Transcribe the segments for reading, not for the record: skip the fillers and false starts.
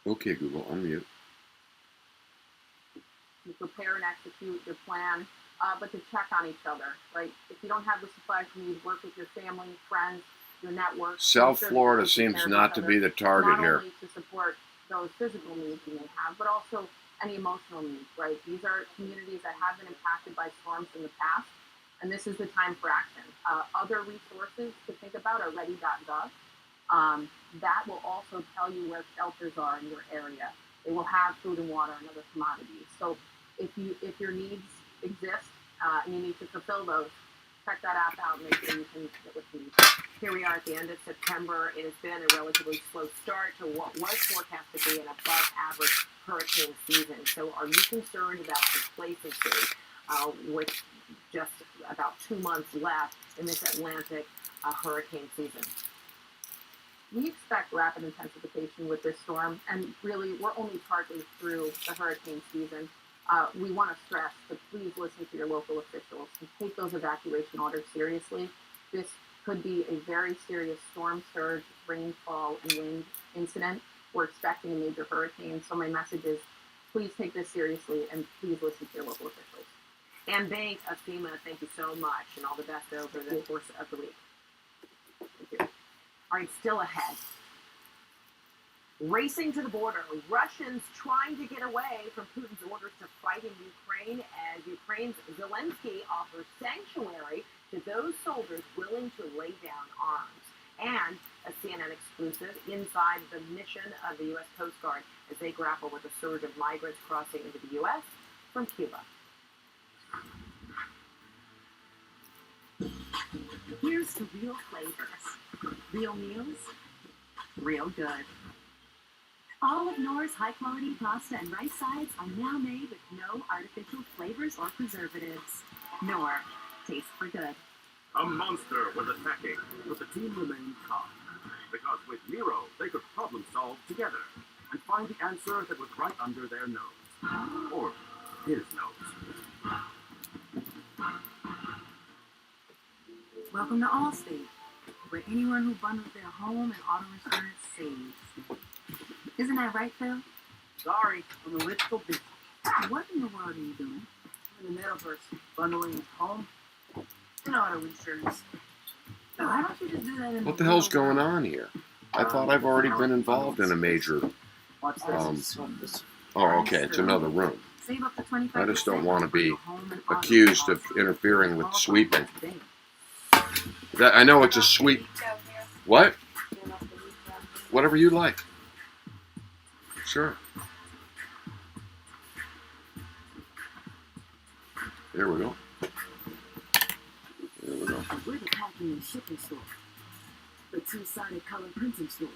Okay, Google, unmute. You prepare and execute your plan, but to check on each other, right? If you don't have the supplies you need, work with your family, friends, your network. South sure Florida seems not to be the target here. Not only to support those physical needs you may have, but also any emotional needs, right? These are communities that have been impacted by storms in the past, and this is the time for action. Other resources to think about are ready.gov. That will also tell you where shelters are in your area. They will have food and water and other commodities. So if your needs exist and you need to fulfill those, check that app out and make sure you can get what you need. Here we are at the end of September. It has been a relatively slow start to what was forecast to be an above average hurricane season. So are you concerned about complacency with just about 2 months left in this Atlantic hurricane season? We expect rapid intensification with this storm, and really, we're only partly through the hurricane season. We want to stress that please listen to your local officials and take those evacuation orders seriously. This could be a very serious storm surge, rainfall, and wind incident. We're expecting a major hurricane, so my message is please take this seriously and please listen to your local officials. And Bank of FEMA, thank you so much, and all the best over the course of the week. Thank you. All right, still ahead. Racing to the border, Russians trying to get away from Putin's orders to fight in Ukraine as Ukraine's Zelensky offers sanctuary to those soldiers willing to lay down arms. And a CNN exclusive inside the mission of the U.S. Coast Guard as they grapple with a surge of migrants crossing into the U.S. from Cuba. Here's to real flavors, real meals, real good. All of Knorr's high-quality pasta and rice sides are now made with no artificial flavors or preservatives. Knorr, taste for good. A monster was attacking, but the team remained calm. Because with Nero, they could problem solve together and find the answer that was right under their nose. Or his nose. Welcome to Allstate, where anyone who bundles their home and auto insurance saves. Isn't that right, Phil? Sorry, I'm a rich go busy. What in the world are you doing? I'm in the metaverse, bundling home and auto insurance. Why don't you just do that in What the hell's going on here? I thought I've already been involved in a major... Watch this. Oh, okay, it's another room. Save up to 25% I just don't want to be home and auto accused of interfering with sweeping. I know it's a sweep. What? Whatever you like. Sure. There we go. There we go. We're the packing and shipping store. The two-sided color printing store.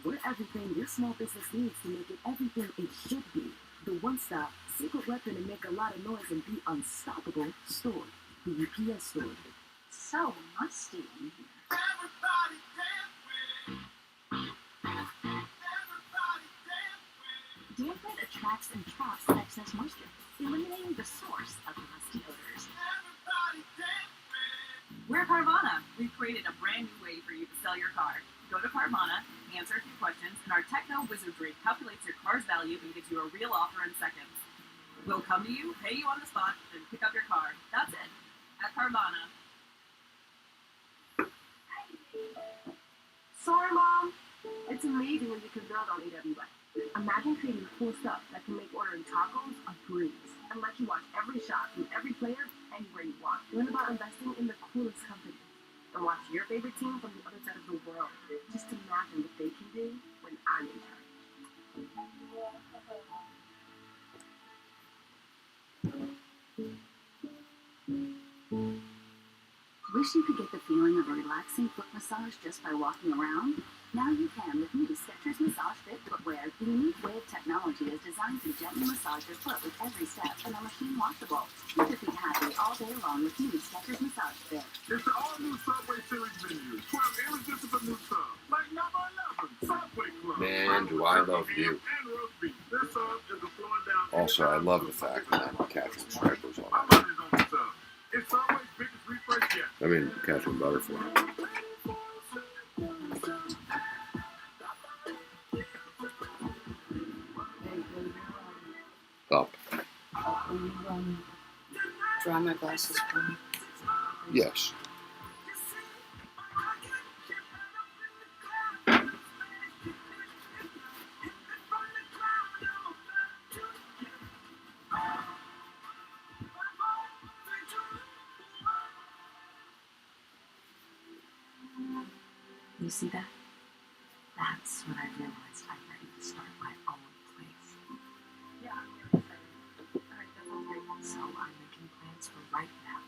We're everything your small business needs to make it everything it should be. The one-stop, secret weapon to make a lot of noise and be unstoppable store. The UPS store. So musty in here. Damp attracts and traps excess moisture, eliminating the source of musty odors. We're Carvana. We've created a brand new way for you to sell your car. Go to Carvana, answer a few questions, and our techno wizardry calculates your car's value and gives you a real offer in seconds. We'll come to you, pay you on the spot, and pick up your car. That's it. At Carvana. Sorry, Mom. It's amazing what you can build on AWS. Imagine creating cool stuff that can make ordering tacos a breeze and let you watch every shot from every player anywhere you want. Learn about investing in the coolest companies and watch your favorite team from the other side of the world. Just imagine what they can do when I'm in charge. Wish you could get the feeling of a relaxing foot massage just by walking around? Now you can with new Skechers Massage Fit footwear. The unique way of technology is designed to gently massage your foot with every step and are machine washable. Keep your feet happy all day long with new Skechers Massage Fit. It's the all-new Subway Series menu. 12 irresistible new subs, like number 11, Subway Club. Man, do I love you. And roast beef. This sub is a flowing down. Also, I love the fact that I'm catching stripers on My it. money's on the sub. It's Subway's biggest refresh yet. I mean, catching butterfly. Up. Will you dry my glasses for me? Yes. You see that? That's when I realized I'm ready to start my own place. Yeah, I'm really excited. All right, that sounds great. So I'm making plans for right now.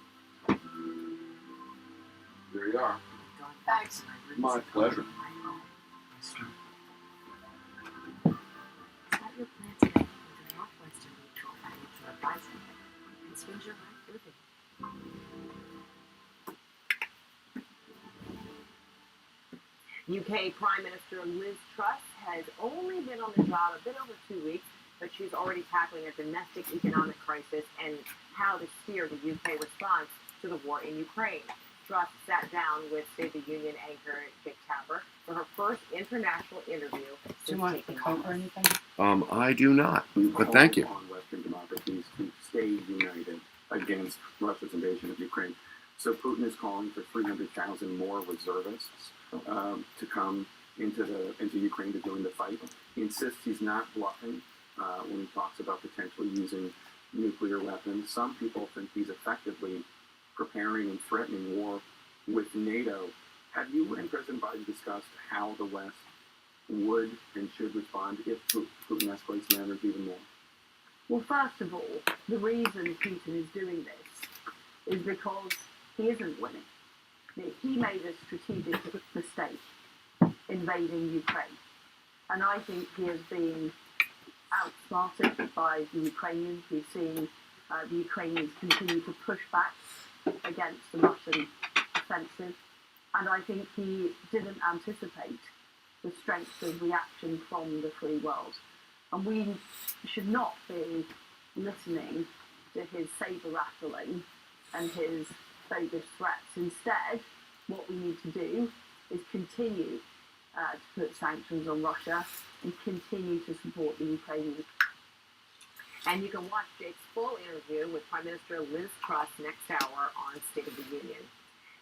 There you are. Going back to my roots My and pleasure. opening my own restaurant. Start your plan today with a Northwestern Mutual Financial Advisor and spend your life living. UK Prime Minister Liz Truss has only been on the job a bit over 2 weeks, but she's already tackling a domestic economic crisis and how to steer the UK response to the war in Ukraine. Truss sat down with State of the Union anchor Jake Tapper for her first international interview Do since you want taking a coat or office. anything? I do not, but thank you. On Western democracies to stay united against Russia's invasion of Ukraine. So Putin is calling for 300,000 more reservists to come into Ukraine to join the fight. He insists he's not bluffing when he talks about potentially using nuclear weapons. Some people think he's effectively preparing and threatening war with NATO. Have you and President Biden discussed how the West would and should respond if Putin escalates matters even more? Well, first of all, the reason Putin is doing this is because he isn't winning. He made a strategic mistake invading Ukraine. And I think he has been outsmarted by the Ukrainians. We've seen the Ukrainians continue to push back against the Russian offensive. And I think he didn't anticipate the strength of reaction from the free world. And we should not be listening to his saber rattling and his bogus threats. Instead, what we need to do is continue to put sanctions on Russia and continue to support the Ukrainians. And you can watch Jake's full interview with Prime Minister Liz Truss next hour on State of the Union.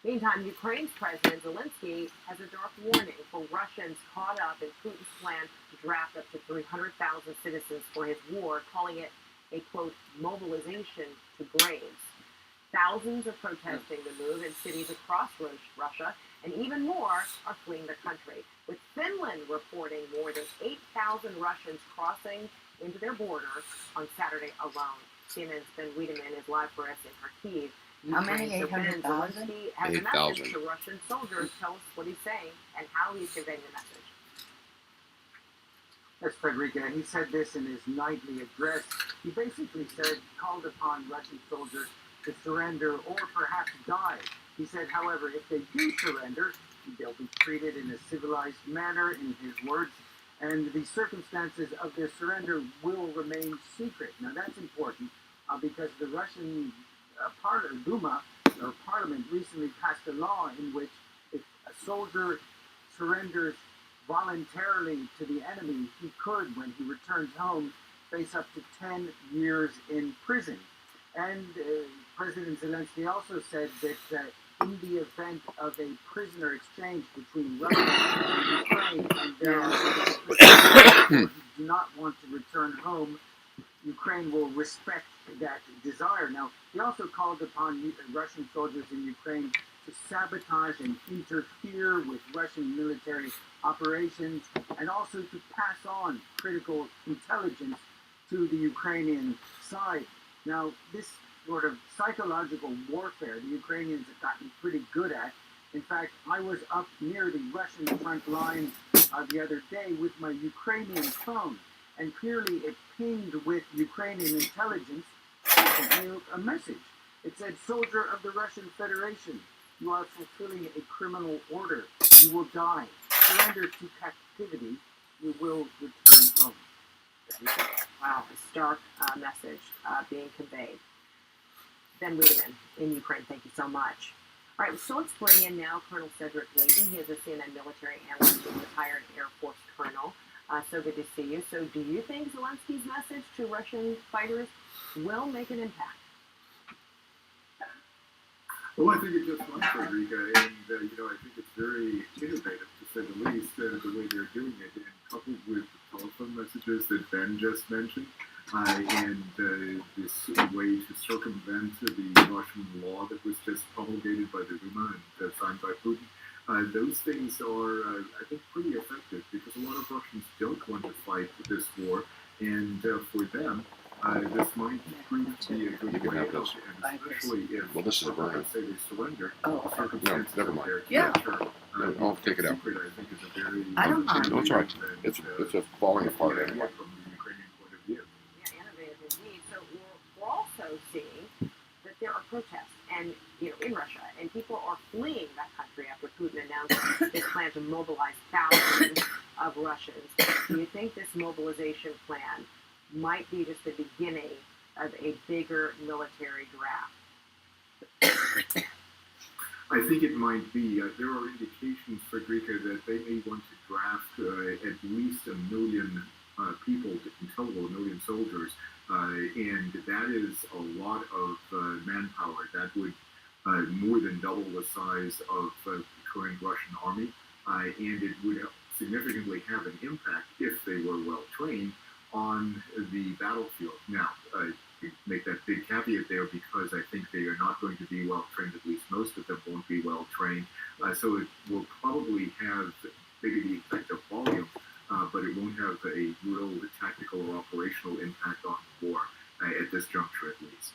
Meantime, Ukraine's President Zelensky has a dark warning for Russians caught up in Putin's plan to draft up to 300,000 citizens for his war, calling it a, quote, mobilization to graves. Thousands are protesting the move in cities across Russia, and even more are fleeing the country, with Finland reporting more than 8,000 Russians crossing into their border on Saturday alone. CNN's Ben Wiedemann is live for us in Kharkiv. How many? So Ben 800,000? Zelensky has a 8,000. message to Russian soldiers. Tell us what he's saying and how he's conveying the message. Yes, Frederica, he said this in his nightly address. He basically called upon Russian soldiers to surrender or perhaps die. He said, however, if they do surrender, they'll be treated in a civilized manner, in his words, and the circumstances of their surrender will remain secret. Now, that's important because the Russian Duma, or Parliament, recently passed a law in which if a soldier surrenders voluntarily to the enemy, he could, when he returns home, face up to 10 years in prison. And President Zelensky also said that in the event of a prisoner exchange between Russia and Ukraine, and they do not want to return home, Ukraine will respect that desire. Now, he also called upon Russian soldiers in Ukraine to sabotage and interfere with Russian military operations, and also to pass on critical intelligence to the Ukrainian side. Now, this sort of psychological warfare the Ukrainians have gotten pretty good at. In fact, I was up near the Russian front line the other day with my Ukrainian phone, and clearly it pinged with Ukrainian intelligence a message. It said, "Soldier of the Russian Federation, you are fulfilling a criminal order. You will die. Surrender to captivity. You will return home." Wow, a stark message being conveyed. Ben Wiedemann in Ukraine, thank you so much. All right, so let's bring in now Colonel Cedric Layton. He is a CNN military analyst and retired Air Force colonel. So good to see you. So do you think Zelensky's message to Russian fighters will make an impact? Well, I think it just might, Frederica, and I think it's very innovative, to say the least, the way they're doing it, and coupled with the telephone messages that Ben just mentioned, and this way to circumvent the Russian law that was just promulgated by the Duma and signed by Putin. Those things are, I think, pretty effective because a lot of Russians don't want to fight this war, and for them, this might prove to be a good way out, and especially if, this is a burn. let's say they surrender, Oh, No, never mind. Yeah. No, I'll take it out. Secret, I think, is a very I don't mind. No, it's all right. and, It's a falling apart yeah, anyway. from the Ukrainian point of view. Yeah, innovative indeed. So we're also seeing that there are protests and in Russia, and people are fleeing that country after Putin announced his plan to mobilize thousands of Russians. Do you think this mobilization plan might be just the beginning of a bigger military draft? I think it might be. There are indications, Frederica, that they may want to draft at least 1 million people in total, 1 million soldiers, and that is a lot of manpower. That would more than double the size of the current Russian army, and it would significantly have an impact if they were well trained on the battlefield. Now, make that big caveat there because I think they are not going to be well trained. At least most of them won't be well trained. So it will probably have maybe the effect of volume, but it won't have a real tactical or operational impact on the war at this juncture, at least.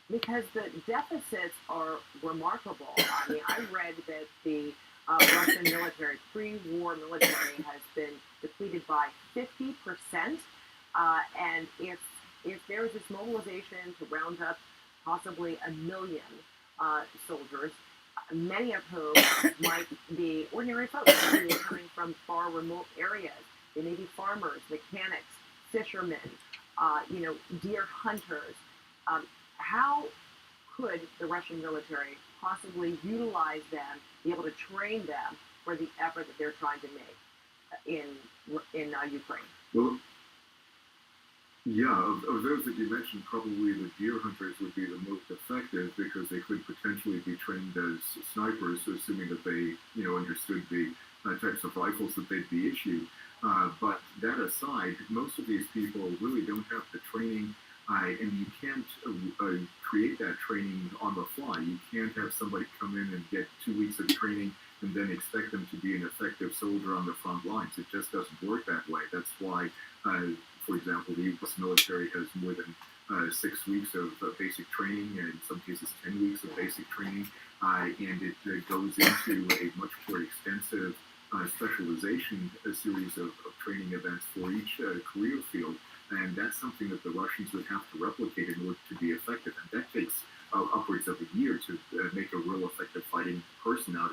Because the deficits are remarkable. I mean, I read that the Russian military, pre-war military, has been depleted by 50%. And if there is this mobilization to round up possibly 1 million soldiers, many of whom might be ordinary folks who are coming from far remote areas. They may be farmers, mechanics, fishermen, deer hunters. How could the Russian military possibly utilize them, be able to train them for the effort that they're trying to make in Ukraine? Well, yeah, of those that you mentioned, probably the deer hunters would be the most effective because they could potentially be trained as snipers, assuming that they, understood the types of rifles that they'd be issued. But that aside, most of these people really don't have the training, and you can't create that training on the fly. You can't have somebody come in and get 2 weeks of training and then expect them to be an effective soldier on the front lines. It just doesn't work that way. That's why, for example, the U.S. military has more than 6 weeks of basic training, and in some cases 10 weeks of basic training, and it goes into a much more extensive specialization, a series of training events for each career field, and that's something that the Russians would have to replicate in order to be effective, and that takes upwards of a year to make a real effective fighting person out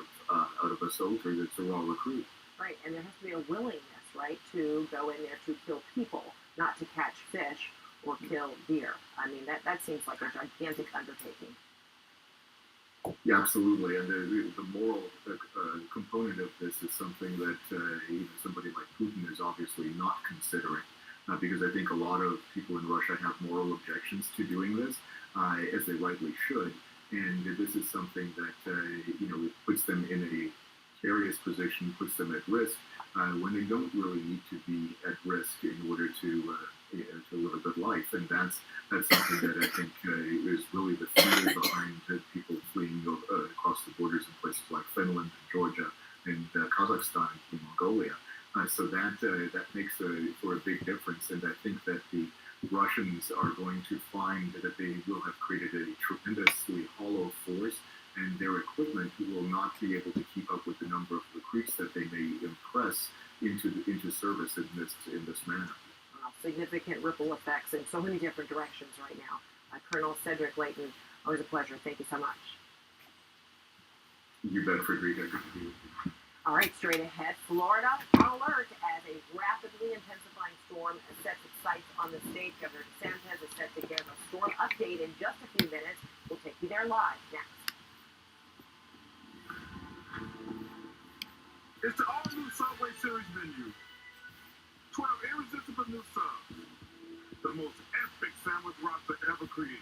of a soldier that's a raw recruit. Right, and there has to be a willingness, right, to go in there to kill people, not to catch fish or kill deer. I mean, that seems like a gigantic undertaking. Yeah, absolutely, and the moral component of this is something that even somebody like Putin is obviously not considering, because I think a lot of people in Russia have moral objections to doing this, as they rightly should, and this is something that it puts them in a precarious position, puts them at risk, when they don't really need to be at risk in order to live a good life, and that's something that I think is really the fear behind people fleeing across the borders in places like Finland, Georgia, and Kazakhstan, and Mongolia. So that makes for a big difference, and I think that the Russians are going to find that they will have created a tremendously hollow force, and their equipment will not be able to keep up with the number of recruits that they may impress into service in this manner. Significant ripple effects in so many different directions right now. Colonel Cedric Layton, always a pleasure. Thank you so much. You bet, Frederica. Good to be with you. All right, straight ahead, Florida on alert as a rapidly intensifying storm sets its sights on the state. Governor DeSantis is set to give a storm update in just a few minutes. We'll take you there live next. It's the all-new Subway Series menu. 12 irresistible new subs. The most epic sandwich roster ever created.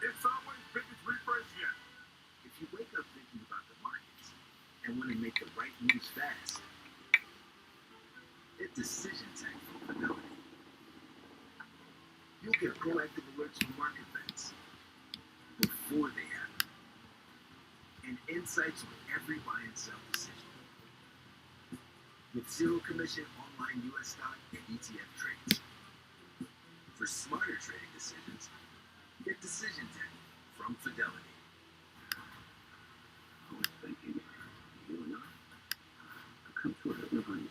It's always biggest refresh yet. If you wake up thinking about the markets and want to make the right moves fast, it's decision tech from Fidelity. You'll get proactive alerts from market events before they happen, and insights on every buy and sell decision. With zero commission online U.S. stock and ETF trades. For smarter trading decisions, get Decision Tech from Fidelity. I was thinking, you and I come to a never-ending.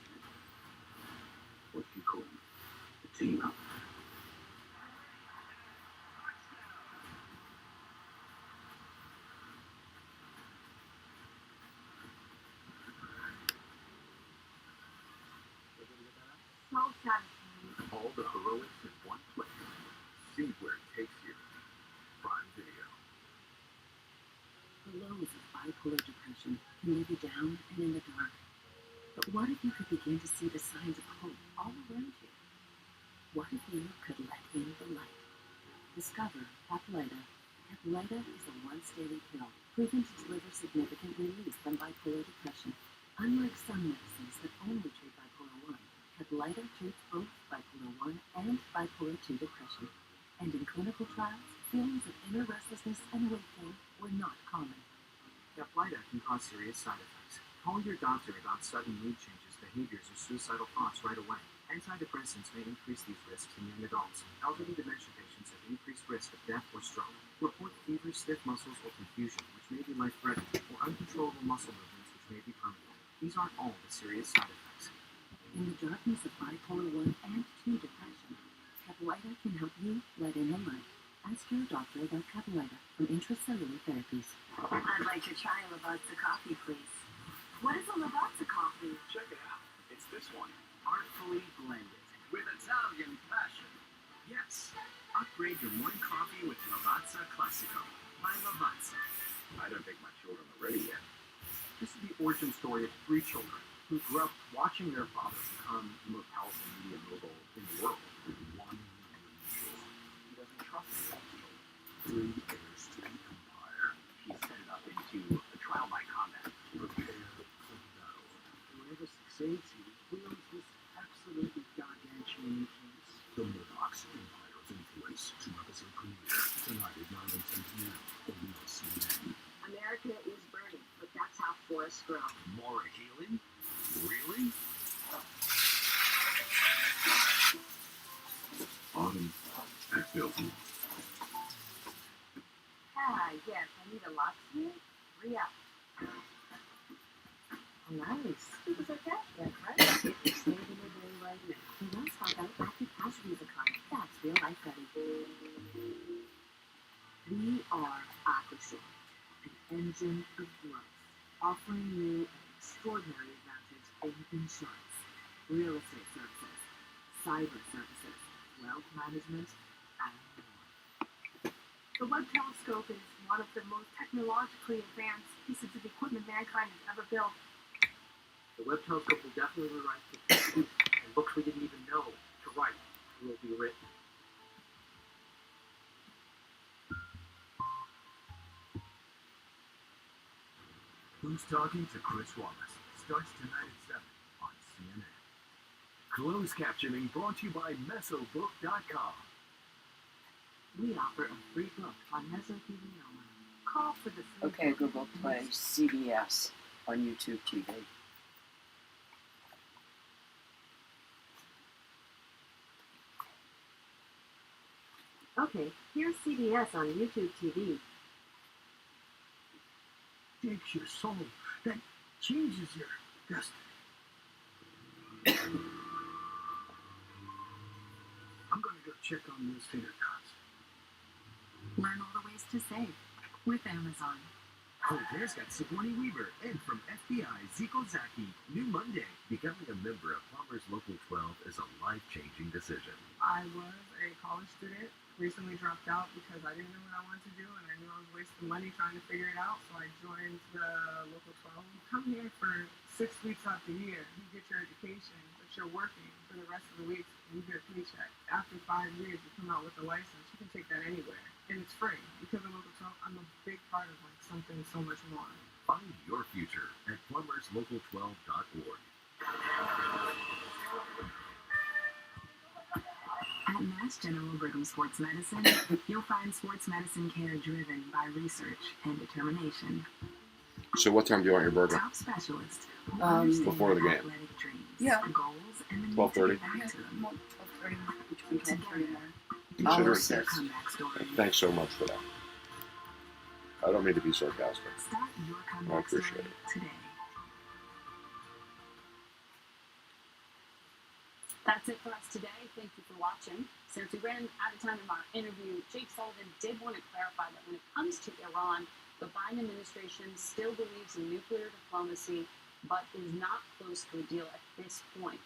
What do you call them? A team up. So satisfying. All the heroics in one place. See where it takes you. Prime Video. The lows of bipolar depression can leave you down and in the dark. But what if you could begin to see the signs of hope all around you? What if you could let in the light? Discover Caplyta. Caplyta is a once-daily pill proven to deliver significant relief from bipolar depression. Unlike some medicines that only treat bipolar 1, Caplyta treats both bipolar 1 and bipolar 2 depression. And in clinical trials, feelings of inner restlessness and weight gain were not common. Caplyta can cause serious side effects. Call your doctor about sudden mood changes, behaviors, or suicidal thoughts right away. Antidepressants may increase these risks in young adults. Elderly dementia patients have increased risk of death or stroke. Report fever, stiff muscles, or confusion, which may be life-threatening, or uncontrollable muscle movements, which may be permanent. These aren't all the serious side effects. In the darkness of bipolar 1 and 2 depression, Caplyta can help you let in the light. Ask your doctor about Caplyta from Intracellular Therapies. I'd like to try a Lavazza coffee, please. What is a Lavazza coffee? Check it out. It's this one. Artfully blended. With Italian passion. Yes. Upgrade your morning coffee with Lavazza Classico by Lavazza. I don't think my children are ready yet. This is the origin story of 3 children who grew up watching their father become the most powerful media mogul in the world. One individual. He doesn't trust his own children. 3 heirs to the empire. He set it up into a trial by combat. Prepare for battle. Whoever succeeds, he wields this absolutely gargantuan influence. The Murdoch's Empire's Influence. 2-episode premiere. Tonight at 9 and 10 p.m. Only on CNN. America is burning, but that's how forests grow. More healing? Really? Autumn at Bilton. Yes, I need a locksmith. Re-up. Oh, nice. It was our cash back, right? You're saving the day right now. And that's how that active casualties occur. That's real life ready. We are Aquashore, an engine of growth, offering you an extraordinary advantage in insurance, real estate services, cyber services, wealth management, and more. The Webb telescope is one of the most technologically advanced pieces of equipment mankind has ever built. The Webb telescope will definitely rewrite history, and books we didn't even know to write will be written. Who's Talking to Chris Wallace starts tonight at 7 on CNN. Closed captioning brought to you by Mesobook.com. We offer a free book on mesothelioma. Call for the free Okay, book. Google, play CBS on YouTube TV. Okay, here's CBS on YouTube TV. Takes your soul, that changes your destiny. I'm gonna go check on those finger cuts. Learn all the ways to save with Amazon. Colbert's got Sigourney Weaver, and from FBI, Zico Zaki. New Monday. Becoming a member of Plumbers Local 12 is a life-changing decision. I was a college student, recently dropped out because I didn't know what I wanted to do, and I knew I was wasting money trying to figure it out, so I joined the Local 12. You come here for 6 weeks out the year, you get your education, but you're working for the rest of the weeks, and you get a paycheck. After 5 years, you come out with a license. You can take that anywhere, and it's free. Because of Local 12, I'm a big part of something so much more. Find your future at plumberslocal12.org. At Mass General Brigham Sports Medicine, you'll find sports medicine care driven by research and determination. So what time do you want your burger? Top specialists who understand before the game. athletic dreams, Yeah. goals, and the need to 12:30. get back to them. 12:30, between 12:30 and 1. Consider it Their thanks. comeback story. Thanks so much for that. I don't mean to be sarcastic. Start your I comeback story appreciate it. today. That's it for us today. Thank you for watching. Since we ran out of time in our interview, Jake Sullivan did want to clarify that when it comes to Iran, the Biden administration still believes in nuclear diplomacy, but is not close to a deal at this point.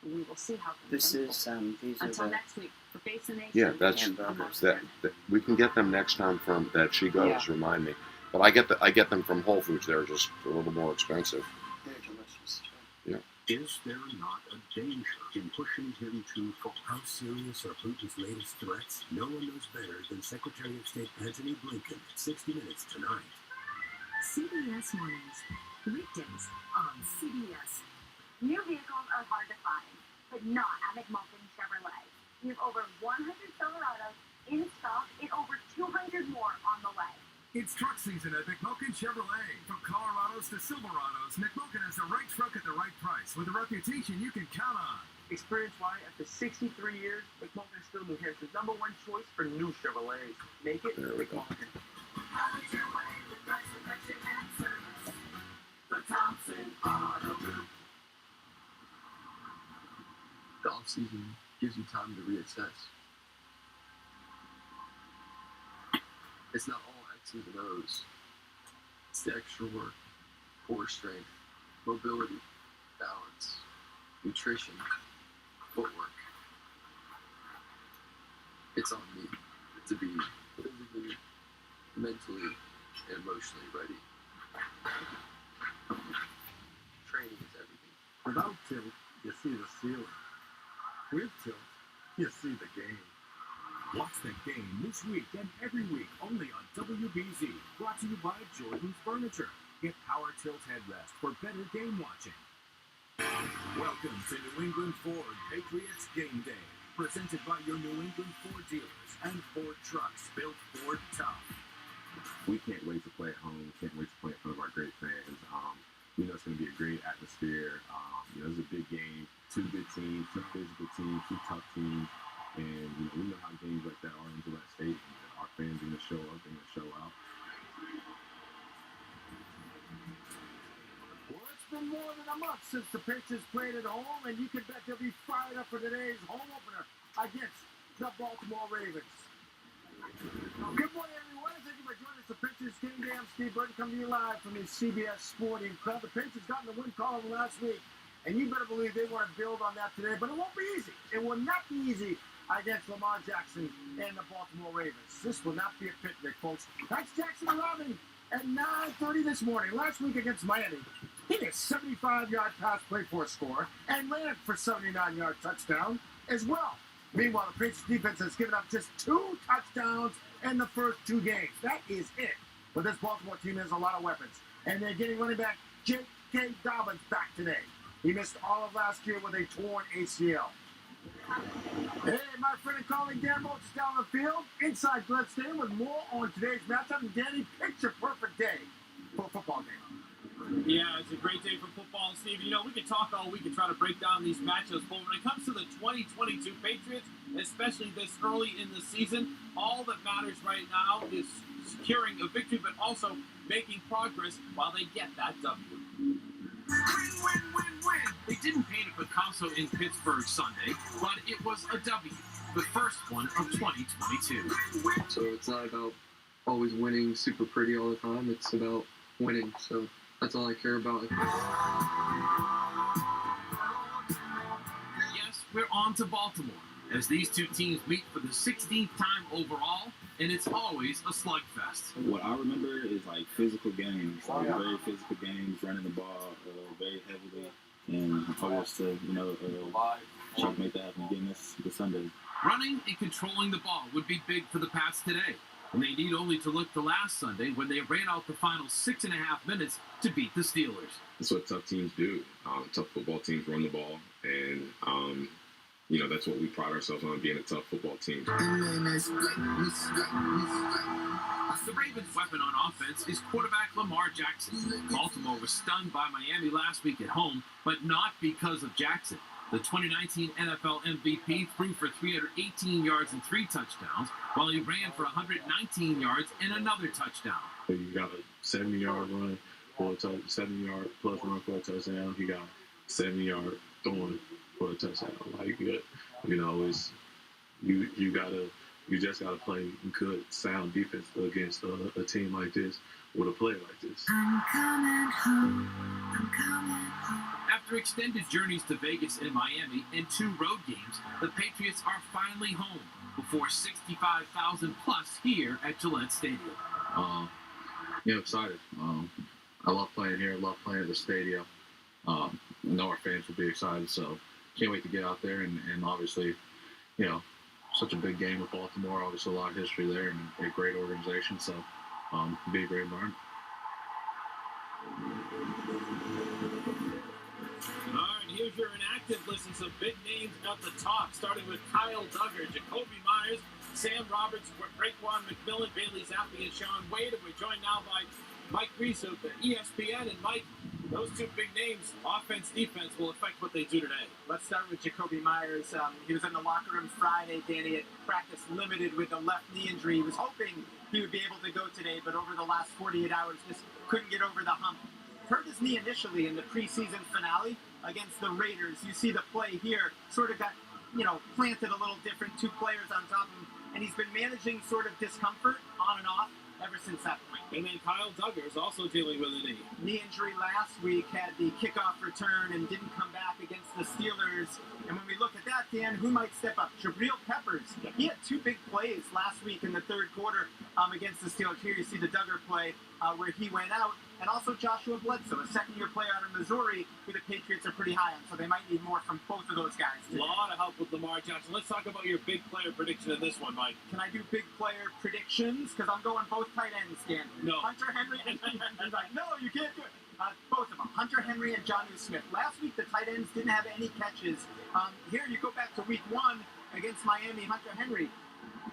We will see how things This unfold. is these are Until the next week, for Face the Nation. Yeah, that's And that we can get them next time from that she goes. Remind me, but I get them from Whole Foods. They're just a little more expensive. They're delicious. Is there not a danger in pushing him too far? How serious are Putin's latest threats? No one knows better than Secretary of State Antony Blinken. 60 Minutes tonight. CBS Mornings, weekdays on CBS. New vehicles are hard to find, but not at McMulkin Chevrolet. We have over 100 Silverados in stock and over 200 more on the way. It's truck season at McMulkin Chevrolet. From Colorados to Silverados, McMulkin has the right truck at the right price with a reputation you can count on. Experience why, after 63 years, McMulkin is still New Hampshire's #1 choice for new Chevrolets. Make it There we go. McMulkin. The Thompson Auto Group. The off-season gives you time to reassess. It's not all X's and O's. It's the extra work, core strength, mobility, balance, nutrition, footwork. It's on me to be physically, mentally, and emotionally ready. Training is everything. Without tilt, you see the ceiling. With tilt, you see the game. Watch the game this week and every week only on WBZ. Brought to you by Jordan's Furniture. Get Power Tilt headrest for better game watching. Welcome to New England Ford Patriots Game Day. Presented by your New England Ford dealers and Ford trucks built Ford tough. We can't wait to play at home. Can't wait to play in front of our great fans. We know it's going to be a great atmosphere. It's a big game. Two good teams, two physical teams, two tough teams. And we know how games like that are in Gillette Stadium. Our fans are going to show up, they're going to show out. Well, it's been more than a month since the Patriots played at home, and you can bet they'll be fired up for today's home opener against the Baltimore Ravens. Good morning, everyone. Thank you for joining us. The Patriots Game Day. I'm Steve Burton, coming to you live from the CBS Sporting Club. The Patriots got in the win column last week, and you better believe they want to build on that today, but it won't be easy. It will not be easy against Lamar Jackson and the Baltimore Ravens. This will not be a picnic, folks. That's Jackson arriving at 9:30 this morning. Last week against Miami, he hit a 75-yard pass play for a score and ran for a 79-yard touchdown as well. Meanwhile, the Patriots defense has given up just 2 touchdowns in the first 2 games. That is it. But this Baltimore team has a lot of weapons. And they're getting running back J.K. Dobbins back today. He missed all of last year with a torn ACL. Hey, my friend and colleague Dan Moulton is down on the field inside Gillette Stadium with more on today's matchup. And Danny, picture perfect day for a football game. Yeah, it's a great day for football, Steve. We can talk all week and try to break down these matchups, but when it comes to the 2022 Patriots, especially this early in the season, all that matters right now is securing a victory, but also making progress while they get that W. Win, win, win, win! They didn't paint a Picasso in Pittsburgh Sunday, but it was a W, the first one of 2022. So it's not about always winning super pretty all the time. It's about winning. So that's all I care about. Yes, we're on to Baltimore, as these two teams meet for the 16th time overall, and it's always a slugfest. What I remember is like physical games, like very physical games, running the ball very heavily, and I hope to, try to make that happen again this Sunday. Running and controlling the ball would be big for the Pats today, and they need only to look to last Sunday when they ran out the final 6.5 minutes to beat the Steelers. That's what tough teams do. Tough football teams run the ball, and that's what we pride ourselves on, being a tough football team. The Ravens' weapon on offense is quarterback Lamar Jackson. Baltimore was stunned by Miami last week at home, but not because of Jackson. The 2019 NFL MVP threw for 318 yards and 3 touchdowns, while he ran for 119 yards and another touchdown. You got a 70-yard run for a 70-yard plus run for a touchdown. You got 70-yard throwing for a touchdown. It's you just gotta play good, sound defense against a team like this with a player like this. I'm coming home. I'm coming home. After extended journeys to Vegas and Miami and 2 road games, the Patriots are finally home before 65,000 plus here at Gillette Stadium. Excited. I love playing here. I love playing at the stadium. I know our fans will be excited, so can't wait to get out there and obviously, such a big game with Baltimore. Obviously, a lot of history there and a great organization. So, it'll be a great environment. All right, here's your inactive list and some big names at the top, starting with Kyle Duggar, Jacoby Myers, Sam Roberts, Raekwon McMillan, Bailey Zappi, and Sean Wade. And we're joined now by Mike Reese of the ESPN. And Mike, those 2 big names, offense, defense, will affect what they do today. Let's start with Jacoby Myers. He was in the locker room Friday, Danny, at practice limited with a left knee injury. He was hoping he would be able to go today, but over the last 48 hours, just couldn't get over the hump. Hurt his knee initially in the preseason finale against the Raiders. You see the play here, sort of got, planted a little different, 2 players on top of him, and he's been managing sort of discomfort on and off ever since that point. And then Kyle Duggar is also dealing with a knee. Knee injury last week, had the kickoff return and didn't come back against the Steelers. And when we look at that, Dan, who might step up? Jabril Peppers. He had 2 big plays last week in the third quarter against the Steelers. Here you see the Duggar play where he went out. And also Joshua Bledsoe, a second-year player out of Missouri, who the Patriots are pretty high on. So they might need more from both of those guys today. A lot of help with Lamar Jackson. Let's talk about your big player prediction in this one, Mike. Can I do big player predictions? Because I'm going both tight ends, Dan. No. Hunter Henry and he's like, no, you can't do it. Both of them, Hunter Henry and Jonnu Smith. Last week, the tight ends didn't have any catches. Here you go back to week 1 against Miami, Hunter Henry.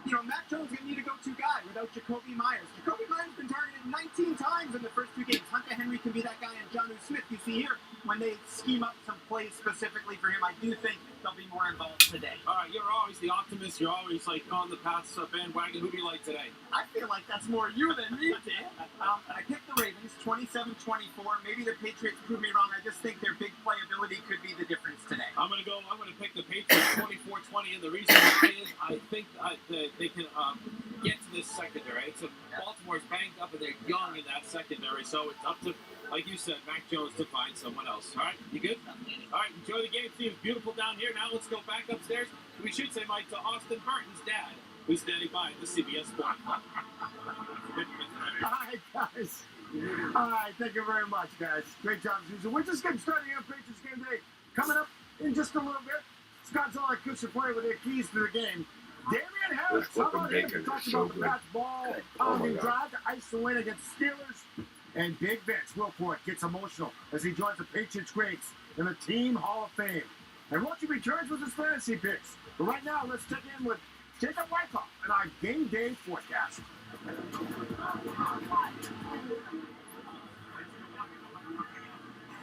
Matt Jones going to need a go-to guy without Jacoby Myers. Jacoby Myers has been targeted 19 times in the first 2 games. Hunter Henry can be that guy, and Jonnu Smith, you see here, when they scheme up some plays specifically for him, I do think they'll be more involved today. All right, you're always the optimist. You're always on the Pats bandwagon. Who do you like today? I feel like that's more you than me, Dan. I picked the Ravens, 27-24. Maybe the Patriots prove me wrong. I just think their big playability could be the difference today. I'm going to pick the Patriots 24-20, and the reason why is I think they can get to this secondary. Baltimore's banged up, and they're young in that secondary, so it's up to, like you said, Mac Jones to find someone else. All right, you good? All right, enjoy the game. See, it's beautiful down here. Now let's go back upstairs. We should say, Mike, to Austin Barton's dad, who's standing by at the CBS Sports Club. All right, guys. All right, thank you very much, guys. Great job, Susan. We're just getting started here on Patriots Game Day. Coming up in just a little bit, Scott's all Kusa play with their keys to the game. Damian Harris, how about him? He talks about the Pats ball, pounding drive to ice the win against Steelers. And Big Vince Wilfork gets emotional as he joins the Patriots greats in the Team Hall of Fame. And Watchy returns with his fantasy picks. But right now, let's check in with Jacob Wyckoff and our game day forecast.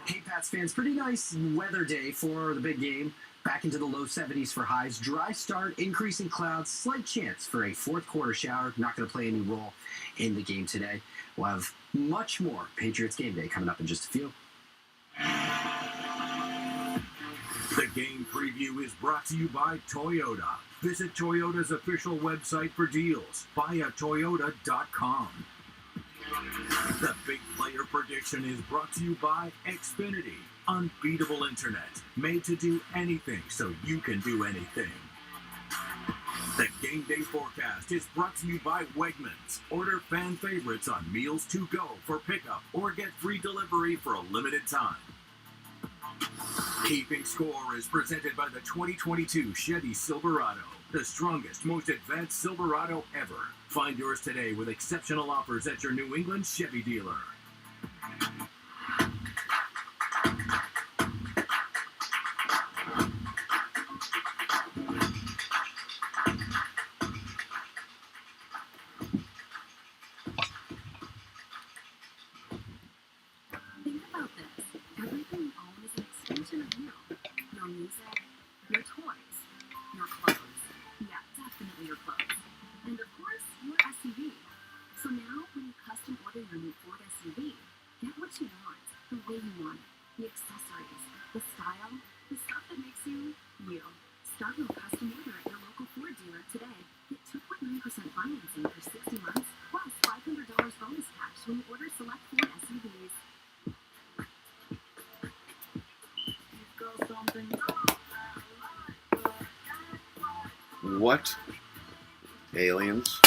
Hey, Pats fans, pretty nice weather day for the big game. Back into the low 70s for highs. Dry start, increasing clouds, slight chance for a 4th quarter shower. Not going to play any role in the game today. We'll have much more Patriots Game Day coming up in just a few. The game preview is brought to you by Toyota. Visit Toyota's official website for deals. Buyatoyota.com. The big player prediction is brought to you by Xfinity. Unbeatable internet, made to do anything so you can do anything. The game day forecast is brought to you by Wegmans. Order fan favorites on meals to go for pickup or get free delivery for a limited time. Keeping Score is presented by the 2022 Chevy Silverado, the strongest, most advanced Silverado ever. Find yours today with exceptional offers at your New England Chevy dealer. Think about this. Everything you own is an extension of you. Your music, your toys, your clothes. Yeah, definitely your clothes. And of course, your SUV. So now, when you custom order your new Ford SUV, get what you want, the way you want it. The accessories, the style, the stuff that makes you, you. Start your custom order at your local Ford dealer today. Get 2.9% financing for 60 months, plus $500 bonus cash when you order select Ford SUVs. What? Aliens?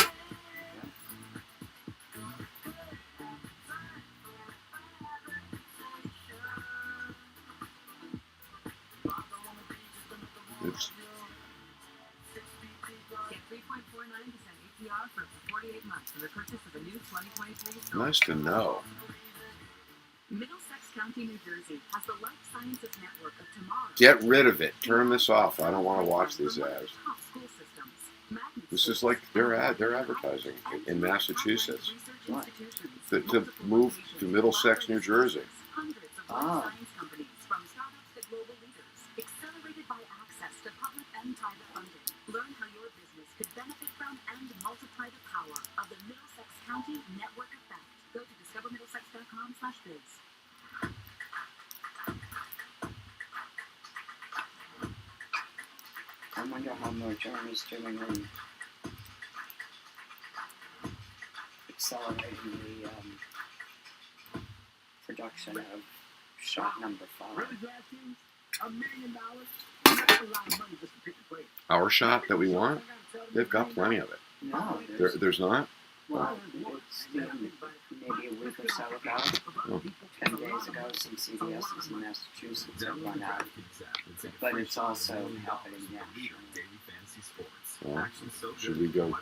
It's Get 3.49% APR for 48 months for the purchase of a new 2023 nice to know. Middlesex County, New Jersey has the life sciences network of tomorrow. Get rid of it. Turn this off. I don't want to watch these ads. Top school systems, magnet This is like they're advertising in Massachusetts to move to Middlesex, New Jersey. hundreds of life science companies, from startups to global leaders, accelerated by access to public and private funding. Learn how your business could benefit from and multiply the power of the Middlesex County Network Effect. Go to discovermiddlesex.com/biz. I wonder how Moderna is doing in accelerating the production of shot number 5. Really, DraftKings? $1 million? That's a lot of money just to pick a player. Our shot that we want? They've got plenty of it. No, There's not? well, it's maybe a week or so ago, Oh. 10 days ago, some CVS's in Massachusetts have run out. But it's also happening nationally. Well, should we go?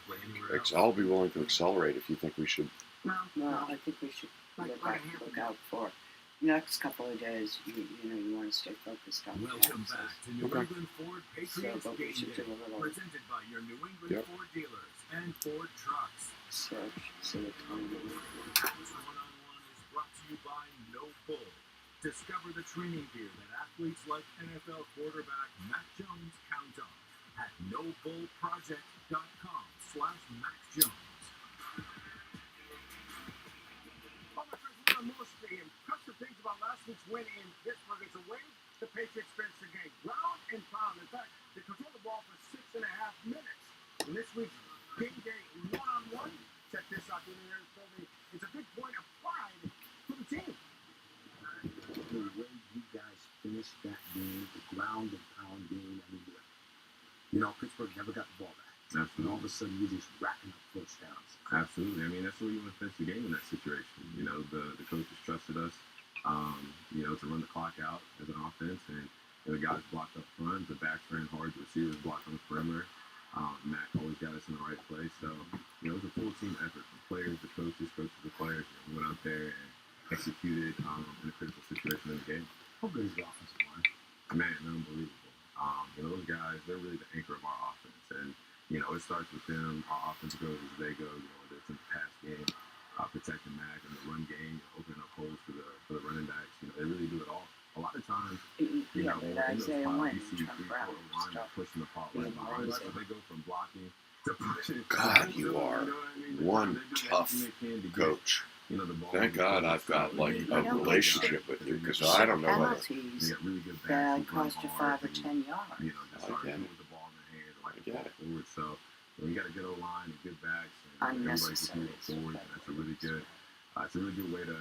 I'll be willing to accelerate if you think we should. Well, I think we should look out for next couple of days. You know, you want to stay focused on Welcome taxes. back to New Okay. England Ford Patriots but we Game should Day, do a little presented by your New England Yep. Ford dealers and Ford trucks. search, see the time. This one-on-one is brought to you by No Bull. Discover the training gear that athletes like NFL quarterback Mac Jones count on at nobullproject.com/MacJones. All my friends, we got mostly impressive things about last week's win in Pittsburgh. It's a win. The Patriots finished the game ground and pound. In fact, they controlled the ball for 6.5 minutes. In this week's game day one-on-one, check this out. It's a big point of pride for the team. The way you guys finished that game, the ground and pound game, I mean, you know, Pittsburgh never got the ball back. Absolutely. And all of a sudden, you're just racking up first downs. Absolutely. I mean, that's the way you want to finish the game in that situation. You know, the coaches trusted us, you know, to run the clock out as an offense, and the guys blocked up front, the backs ran hard, the receivers blocked on the perimeter. Matt always got us in the right place. So, you know, it was a full team effort from players, the coaches, the players. You know, we went out there and executed in a critical situation in the game. How good is the offensive line? Man, unbelievable. You know, those guys, they're really the anchor of our offense. And, you know, it starts with them. Our offense goes as they go. You know, whether it's in the pass game, protecting Mac, in the run game, opening up holes for the running backs. You know, they really do it all. A lot of times, you know, in those spots, you see 3-4 linemen pushing the ball right behind us. So they go from blocking to pushing. God, you are one tough coach. you know, the ball. Thank God I've got like a relationship with you, because I don't know what. Penalties that cost you 5 or 10 yards. You know, just start with the ball in their hands, like the ball forward. So you got a good O-line and good backs, and everybody can move forward. And that's a really good. It's a really good way to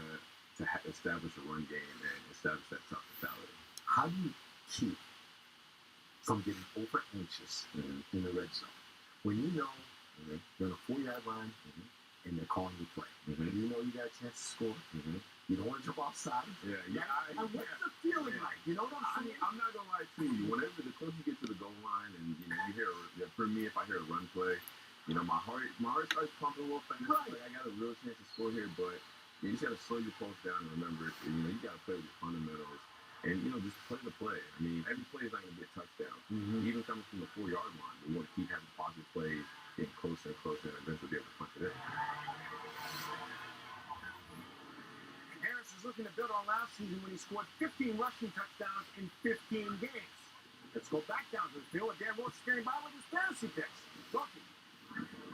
establish a run game and establish that tough mentality. How do you keep from getting over anxious in the red zone when you know you're on a 4-yard line and they're calling you play? You know you got a chance to score. You don't want to jump offside. What's the feeling like? You know what I'm saying? I'm not gonna lie to you. Whenever the closer you get to the goal line, and you know you hear, for me, if I hear a run play, you know my heart starts pumping a little fast. Like I got a real chance to score here, but you just gotta slow your pulse down and remember, you know, you gotta play with your fundamentals. And, you know, just play the play. I mean, every play is not going to be a touchdown. Even coming from the 4-yard line, we want to keep having positive plays, getting closer and closer, and eventually be able to punch it in. Harris is looking to build on last season when he scored 15 rushing touchdowns in 15 games. Let's go back down to the field with Dan Roach standing by with his fantasy picks. Rocky.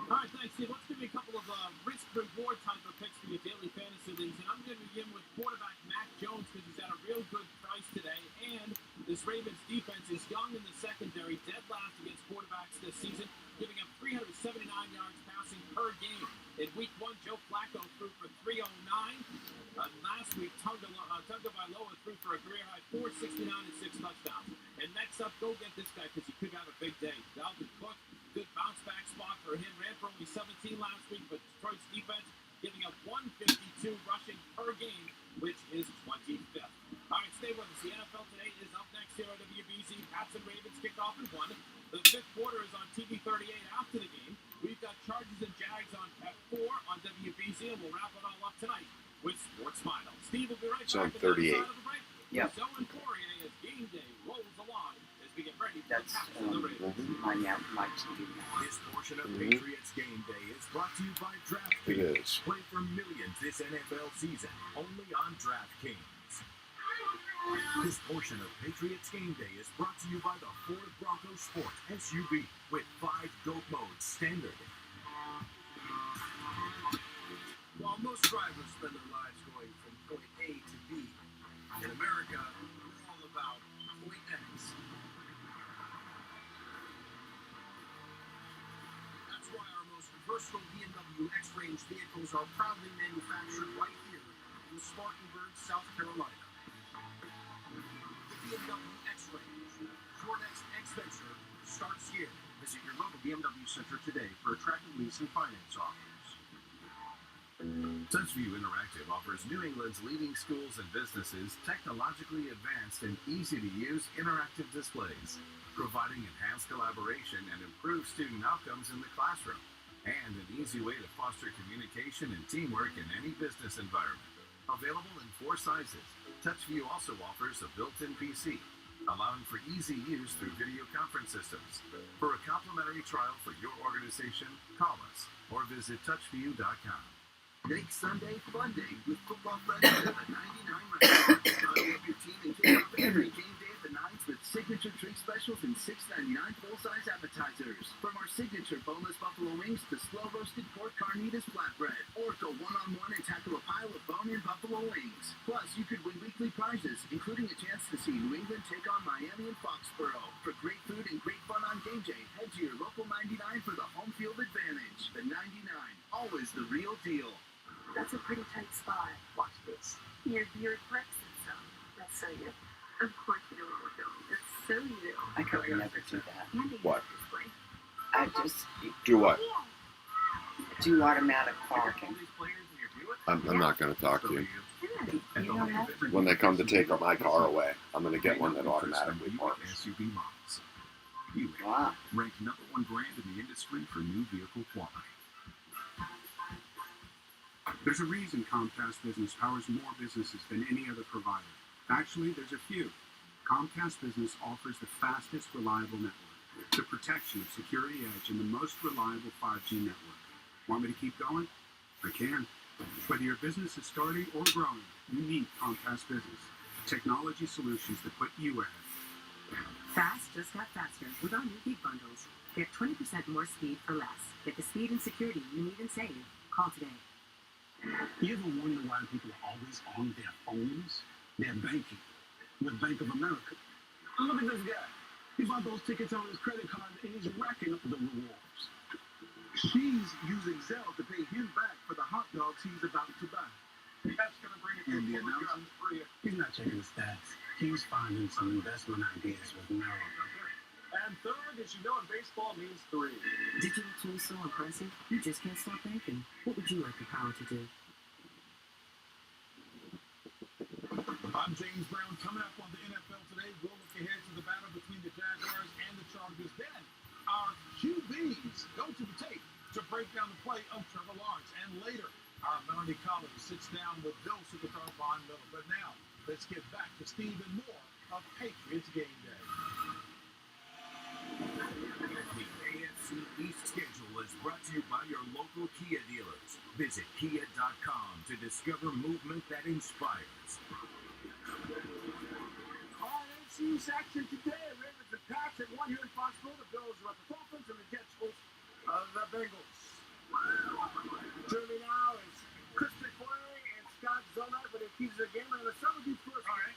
All right, thanks, Steve. Let's give you a couple of risk-reward type of picks for your daily fantasy leagues. And I'm going to begin with quarterback Mac Jones because he's at a real good price today. And this Ravens defense is young in the secondary, dead last against quarterbacks this season, giving up 379 yards passing per game. In Week 1, Joe Flacco threw for 309. Last week, Tagovailoa threw for a career-high 469 and 6 touchdowns. And next up, go get this guy because he could have a big day. Dalvin Cook, good bounce-back spot for him. Ran for only 17 last week, but Detroit's defense giving up 152 rushing per game, which is 25th. All right, stay with us. The NFL Today is up next here on WBZ. Pats and Ravens kick off at 1. The 5th quarter is on TV 38 after the game. We've got Chargers and Jags at 4 on WBZ, and we'll wrap it all up tonight with Sports Final. Steve will be right back. It's on 38. Yep. So in Poirier as game day rolls along as we get ready for That's the Pats and the Ravens. my TV. This portion of Patriots Game Day is brought to you by DraftKings. It is. Play for millions this NFL season, only on DraftKings. This portion of Patriots Game Day is brought to you by the Ford Bronco Sport SUV with 5 GOAT modes standard. While most drivers spend their lives going from point A to B, in America, we're all about point X. That's why our most versatile BMW X-Range vehicles are proudly manufactured right here in Spartanburg, South Carolina. The BMW X-Range, your next X-Venture, starts here. Visit your local BMW Center today for attractive lease and finance offers. TouchView Interactive offers New England's leading schools and businesses technologically advanced and easy-to-use interactive displays, providing enhanced collaboration and improved student outcomes in the classroom, and an easy way to foster communication and teamwork in any business environment. Available in 4 sizes, TouchView also offers a built-in PC, allowing for easy use through video conference systems. For a complimentary trial for your organization, call us or visit touchview.com. Make Sunday fun day with football friends at the 99 restaurant. Cuddle up your team and kick off every game day at the Nines with signature drink specials and $6.99 full-size appetizers. From our signature boneless buffalo wings to slow-roasted pork carnitas flatbread. Or go one-on-one and tackle a pile of bone-in buffalo wings. Plus, you could win weekly prizes, including a chance to see New England take on Miami and Foxborough. For great food and great fun on game day, head to your local 99 for the home field advantage. The 99, always the real deal. That's a pretty tight spot. Watch this. Your beard breaks itself. That's so you. Of course you know what we're doing. That's so you. I could never do that. What? I just Do what? do automatic parking. I'm not going to talk to you. You don't have to. When they come to take my car away, I'm going to get one that automatically parks. SUV models. You ranked #1 brand in the industry for new vehicle quality. There's a reason Comcast Business powers more businesses than any other provider. Actually, there's a few. Comcast Business offers the fastest, reliable network, the protection of Security Edge, and the most reliable 5G network. Want me to keep going? I can. Whether your business is starting or growing, you need Comcast Business. Technology solutions that put you ahead. Fast just got faster with our new Gig Bundles. Get 20% more speed for less. Get the speed and security you need and save. Call today. You ever wonder why people are always on their phones? They're banking with Bank of America. Look at this guy. He bought those tickets on his credit card and he's racking up the rewards. She's using Zelle to pay him back for the hot dogs he's about to buy. That's going to bring it to the announcement for you. He's not checking the stats. He's finding some investment ideas with Merrill. And third, as you know, in baseball means three. Digital tools so impressive, you just can't stop banking. What would you like the power to do? I'm James Brown. Coming up on the NFL today, we'll look ahead to the battle between the Jaguars and the Chargers. Then, our QBs go to the tape to break down the play of Trevor Lawrence. And later, our Melanie Collins sits down with Bill Superstar Von Miller. But now, let's get back to Steve and more of Patriots Game Day. The AFC East schedule is brought to you by your local Kia dealers. Visit Kia.com to discover movement that inspires. AFC East action today. Ravens and Pats at 1 here in Foxborough. The Bills are at the Dolphins and the Jets host the Bengals. Joining me now is Chris McFlay and Scott Zonat for the keys of the game. I'm going to start with you first. All right.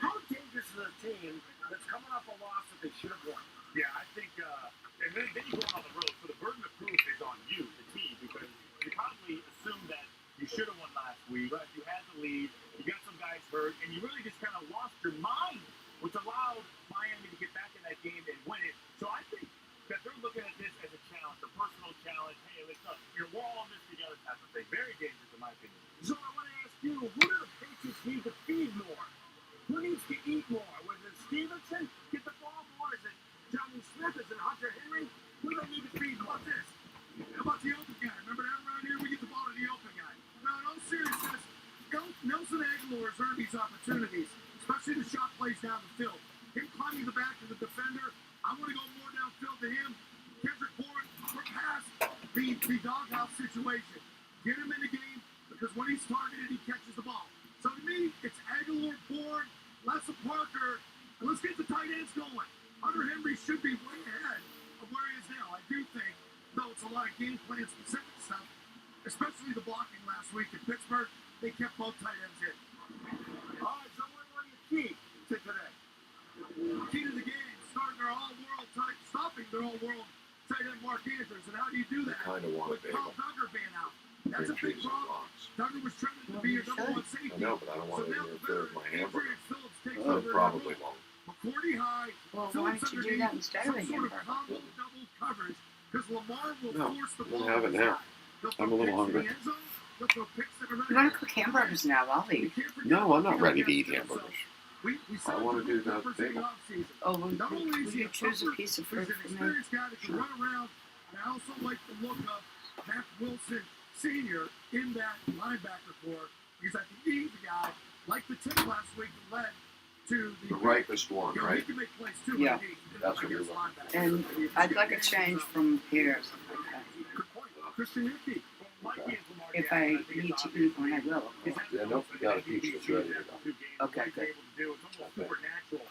How dangerous is a team that's coming off a loss that they should have won? Yeah, I think, and then you're going on the road, so the burden of proof is on you, the team, because you probably assumed that you should have won last week, but you had the lead, you got some guys hurt, and you really just kind of lost your mind, which allowed Miami to get back in that game and win it. So I think that they're looking at this as a challenge, a personal challenge. Hey, let's go. We're all in this together type of thing. Very dangerous, in my opinion. So I want to ask you, who do the Patriots need to feed more? Who needs to eat more? Was it Stevenson? Get the ball more? Is it Johnny Smith? Is it Hunter Henry? Who do they need to feed more? How about this? How about the open guy? Remember that around here? We get the ball to the open guy. No, in all seriousness, Nelson Aguilar has earned these opportunities, especially the shot plays down the field. Him climbing the back of the defender. I want to go more downfield to him. Kendrick Bourne, we're past the doghouse situation. Get him in the game because when he's targeted, he catches the ball. So to me, it's Aguilar, Bourne, Lessa Parker, and let's get the tight ends going. Hunter Henry should be way ahead of where he is now. I do think, though it's a lot of game plan specific stuff, especially the blocking last week in Pittsburgh, they kept both tight ends in. All right, so what are your key to today? Key to the game, stopping their all-world tight end Mark Andrews. And how do you do that? With Carl Duggar being out. That's a big problem. Duggar was trending to be your number one safety. I know, but I don't want to interfere with my hamburger. Phillips takes I over probably won't. McCourty high. Well, why don't you do that instead of a some sort of hamburger? combo double coverage because Lamar will No, force the I ball. don't have it now. I'm a little hungry. You want to cook hamburgers now? I'll eat. No, I'm not ready to eat hamburgers. We I want to do the bagel. Oh, will you choose a piece of fruit for me? Experienced guy that can run around. And I also like the look of Matt Wilson Sr. in that linebacker core because I think he's the guy, like the tip last week, that led to the ripest one, you know, right? He can make plays too. Yeah. That's what you're looking for. And I'd like a change from here. Christian Hickey. If I need to eat one, I will. Yeah, nope, we got a pizza that's ready to go. Okay, good.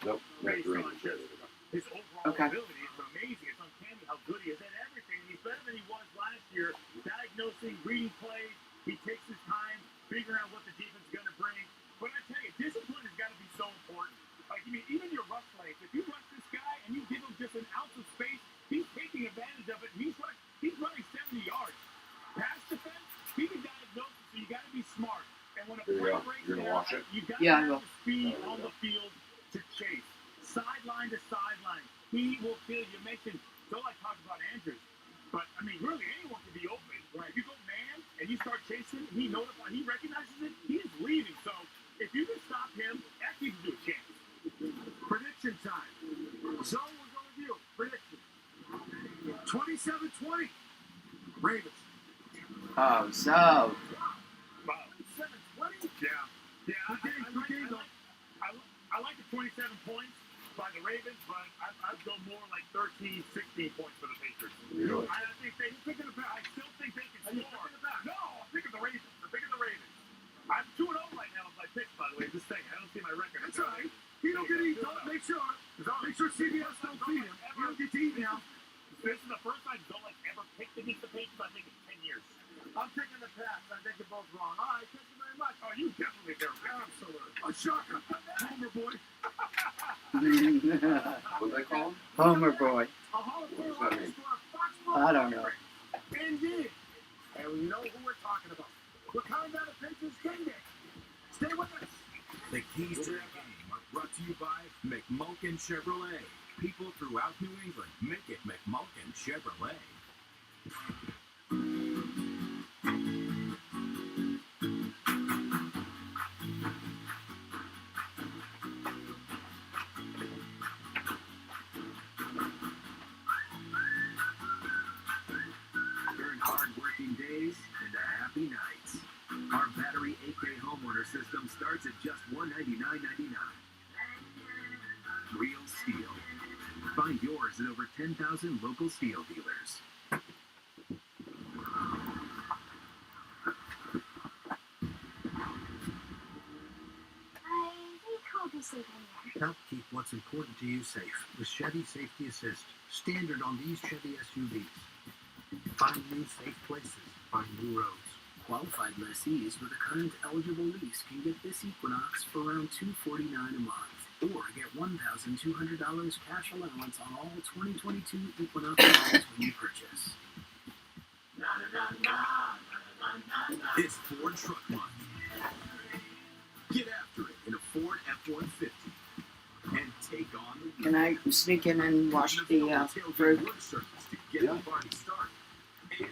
Nope, nectarine is ready to go. His overall Okay. ability is amazing. It's uncanny how good he is at everything. He's better than he was last year. Diagnosing, reading plays. He takes his time, figuring out what the defense is going to bring. But I tell you, discipline has got to be so important. Like, I mean, even your rush plays. If you rush this guy and you give him just an ounce of space, he's taking advantage of it. And he's running 70 yards. Pass defense, he can diagnose it, so you got to be smart. And when a There you play go. breaks You're gonna down, watch it? you got Yeah, I to will. have the speed on the field to chase. Sideline to sideline. He will feel you. Mentioned, so I talked about Andrews. But, I mean, really, anyone can be open. Right? If you go man and you start chasing, he recognizes it, he is leaving. So, if you can stop him, that gives you a chance. Prediction time. Zone, we'll go with you. Prediction. 27-20. Ravens. Oh, so. Wow. 7-20? Yeah, I like the 27 points by the Ravens, but I'd go more like 13, 16 points for the Patriots. Really? I still think they can score. No, I'm picking the Ravens. I'm picking the Ravens. I'm 2-0 right now with my picks, by the way. Just saying, I don't see my record. That's all right. He don't get to eat. Make sure CBS don't feed him. He don't get to eat now. This is the first time Zolik's ever picked against the Patriots, I think, in 10 years. I'm taking the pass. I think you're both wrong. All right, thank you very much. Oh, you definitely do. Absolutely. A shocker. Homer boy. What they call him? Homer boy. What does that mean? I don't know. Indeed. And we know who we're talking about. We're coming down to Patriots game day. Stay with us. The keys to the game are brought to you by McMulkin Chevrolet. People throughout New England make it McMulkin Chevrolet. Turn hard-working days into happy nights. Our battery 8K homeowner system starts at just $199.99. Real steel. Find yours at over 10,000 local steel dealers. Help keep what's important to you safe with Chevy Safety Assist, standard on these Chevy SUVs. Find new safe places, find new roads. Qualified lessees with a current eligible lease can get this Equinox for around $249 a month, or get $1,200 cash allowance on all 2022 Equinox models when you purchase. It's Ford Truck Month. Get after it in a Ford F-150 and take on the Can I sneak in and watch the fruit? get the party started.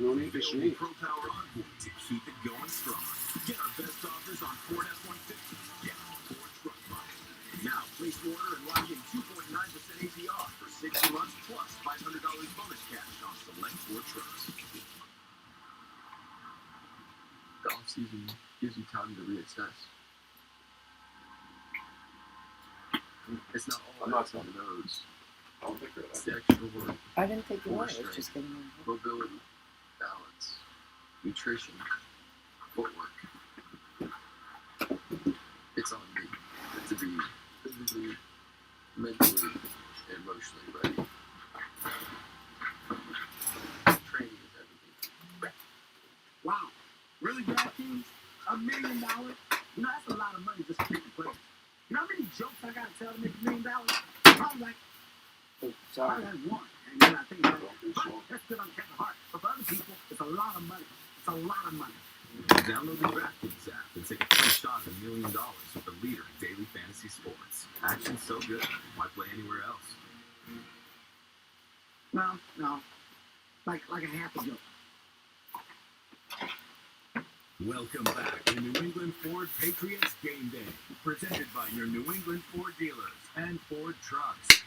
No need to sneak. Pro Power Onboard to keep it going strong. Get our best offers on Ford F-150. Get Ford Truck Month. Now place your order and lock in 2.9% APR for 60 months plus $500 bonus cash on select Ford trucks. The off season gives you time to reassess. It's not all I'm not on the nose. I don't think they're It's that. the extra work. I didn't think it Core was. It's strength, just getting mobility, balance, nutrition, footwork. It's on me to be physically, mentally, and emotionally ready. Training is everything. Wow. Really bad things? $1 million? You know, that's a lot of money just to pick the players. You know how many jokes I gotta tell to make $1 million? Probably like, probably like one. And then I think about it. But that's good on Kevin Hart. But for other people, it's a lot of money. It's a lot of money. Download the DraftKings app and take a free shot at $1 million with the leader in daily fantasy sports. Action's so good, why play anywhere else? No. Like a half a joke. Welcome back to New England Ford Patriots Game Day, presented by your New England Ford dealers and Ford trucks.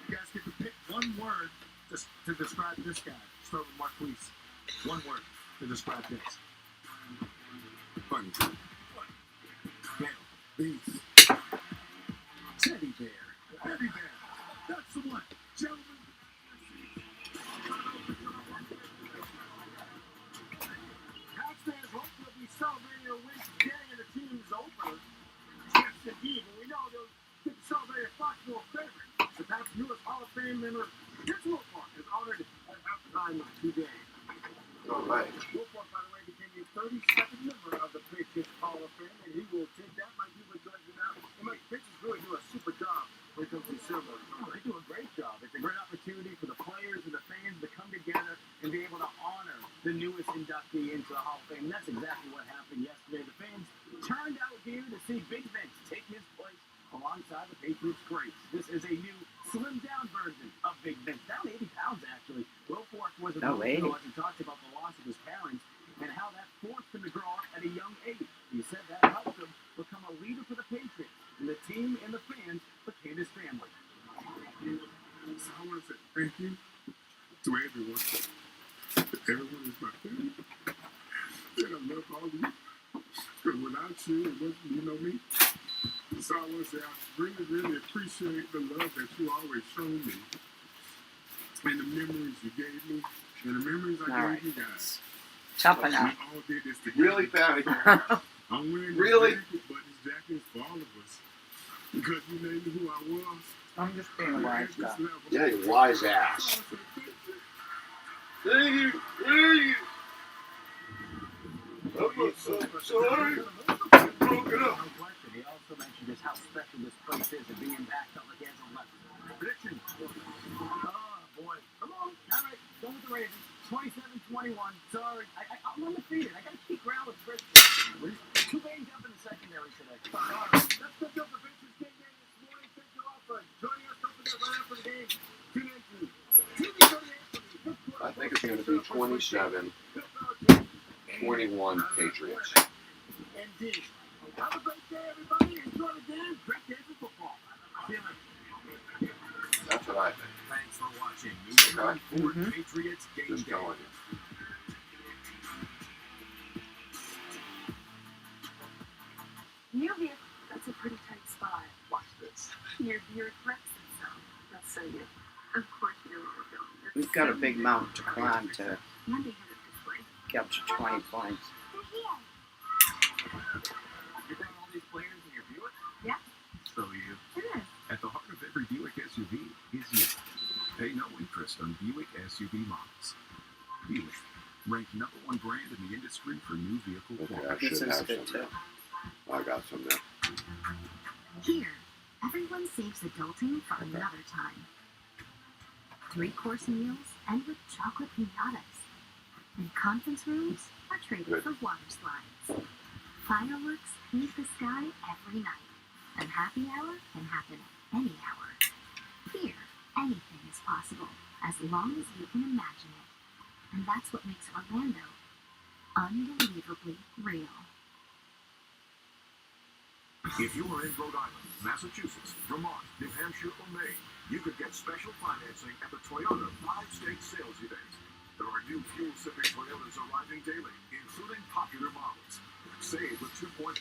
You guys get to pick one word just to describe this guy. Start with Marquise. One word to describe this. Fun. Bear. Beast. Teddy bear. Teddy bear. That's the one. Gentlemen. House fans hope they'll be celebrating a win today and the team's over. Yes, indeed. And we know they'll get to celebrate a Foxborough favorite. The Pats' newest Hall of Fame member, Rich Wilfork, is honored at halftime today. All right. Wilfork, by the way, became the 32nd member of the Patriots Hall of Fame, and he will take that like he was judging out. And like, Patriots really do a super job when it comes to ceremony. They do a great job. It's a great opportunity for the players and the fans to come together and be able to honor the newest inductee into the Hall of Fame. And that's exactly what happened yesterday. The fans turned out here to see Big Vince take his place alongside the Patriots greats. This is a new slimmed down version of Big Vince. Down 80 pounds, actually. Wilfork was emotional as he talked about the loss of his parents and how that forced him to grow up at a young age. He said that helped him become a leader for the Patriots, and the team and the fans became his family. So I want to say thank you to everyone. Everyone is my family. And I love all of you. Because without you, it wasn't, you know me. So I want to say I really, really appreciate the love that you always shown me. And the memories you gave me. And the memories I gave you guys. Toughen up. We all did this together. Really, Patty? I'm wearing this Really? jacket, but this jacket is for all of us. Because you named me who I was. I'm just being a wise guy. Yeah, you wise ass. Thank you. Thank you. sorry. Broke it up. No question. He also mentioned just how special this place is and being back felt like he has a lesson. Prediction. Oh, boy. Come on. All right. Go with the Ravens. 27-21. Sorry. I'm undefeated. I got to keep ground with Christian. Too banged up in the secondary today. All right. Let's pick up the Patriots game this morning. Thank you all for joining us. Don't forget right after the game. Tune in to TV 38 for the I think it's going to be 27-21 Patriots. Indeed. Have a great day, everybody. Enjoy the game. Great day for football. See you later. That's what I think. Thanks for watching. Okay. Patriots Game Just Day. going. Nubia, that's a pretty tight spot. Watch this. Your threats and stuff. That's so good. Of course you know where we're going. We've got a big mountain to climb to And they have it this way. get up to 20 points. You brought all these players in your Buick? Yeah. So you. It is. At the heart of every Buick SUV is you. Pay no interest on Buick SUV models. Buick, ranked #1 brand in the industry for new vehicle Okay, I quality. should have some. I got some now. Here, everyone saves adulting for another time. 3-course meals end with chocolate piñatas. And conference rooms are traded for water slides. Fireworks paint the sky every night. And happy hour can happen at any hour. Here, anything is possible as long as you can imagine it. And that's what makes Orlando unbelievably real. If you are in Rhode Island, Massachusetts, Vermont, New Hampshire, or Maine, you could get special financing at the Toyota 5-State Sales Event. There are new fuel-sipping Toyotas arriving daily, including popular models. Save with 2.49%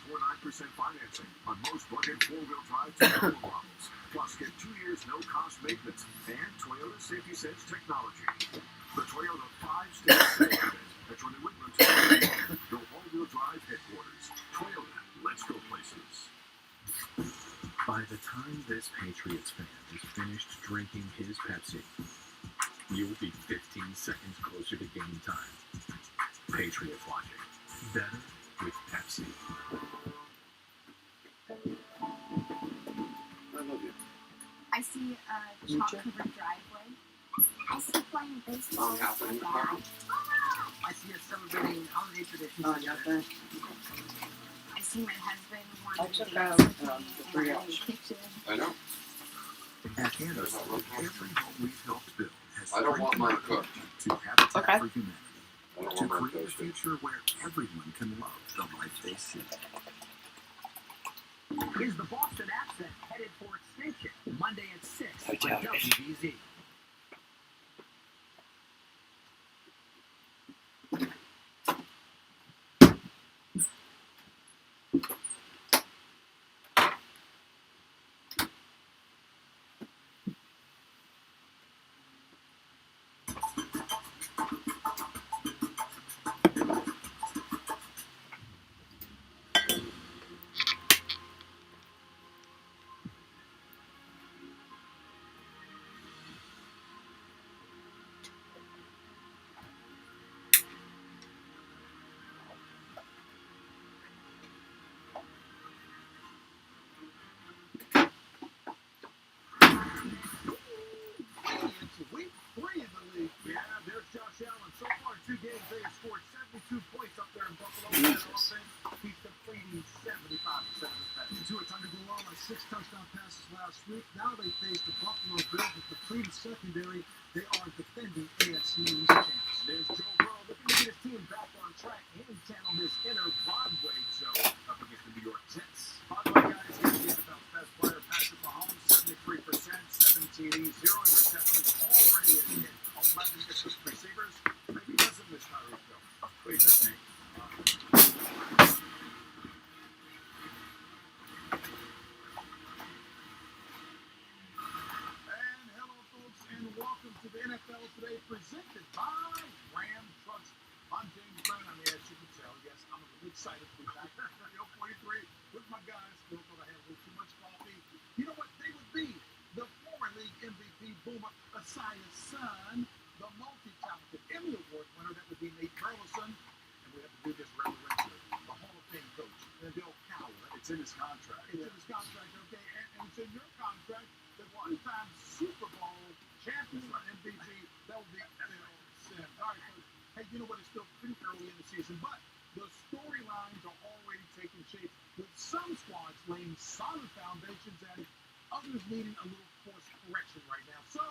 financing on most plug-in 4-wheel drive Toyota models. Plus, get 2 years no-cost maintenance and Toyota Safety Sense technology. The Toyota 5-State Sales Event at your New England Toyota, your all-wheel drive headquarters. Toyota, let's go places. By the time this Patriots fan is finished drinking his Pepsi, you'll be 15 seconds closer to game time. Patriots watching. Better with Pepsi. I love you. I see a chalk-covered driveway. I see playing baseball with my dad. I see us celebrating holiday traditions. Oh, nothing. I see my husband I wanting took to out dance with the me in brioche. my kitchen. I know. At Hannah's, every home we've helped build has I don't want mine strengthened cooked. to Habitat Okay. for Humanity. I don't To want mine create a toasted. future where everyone can love the life they seek. Is the Boston accent headed for extinction? Monday at 6 I on doubt it. WBZ. It's week 3 in the league. Yeah, there's Josh Allen. So far, 2 games, they have scored 72 points up there in Buffalo. That offense, he's completing 75% of his passes. Tua Tagovailoa 6 touchdown passes last week. Now they face the Buffalo Bills with the Cleveland secondary. They are defending AFC East champs. There's Joe Burrow looking to get his team back on track and channel his inner Broadway show up against the New York Jets. Broadway guys, here's the NFL's best player, Patrick Mahomes, 73%, 17 0 interceptions, already a hit, 11 different receivers. Maybe he doesn't miss Tyreek Hill. What do you think, Nate? And hello, folks, and welcome to the NFL Today, presented by Ram Trucks. I'm James Brown. I mean, as you can tell, yes, I'm a little excited to be back at Radio 43 with my guys. Still thought I had a little too much coffee. You know what? They would be the former league MVP Boomer Esiah's son, the multi-talented Emmy Award winner. That would be Nate Burleson. And we have to do this reverentially. became coach, Bill Cowell. It's in his contract. It's in his contract, okay, and it's in your contract. The one-time Super Bowl champion, MVP. That would be Sims. All right, folks. Hey, you know what? It's still pretty early in the season, but the storylines are already taking shape, with some squads laying solid foundations and others needing a little course correction right now. So,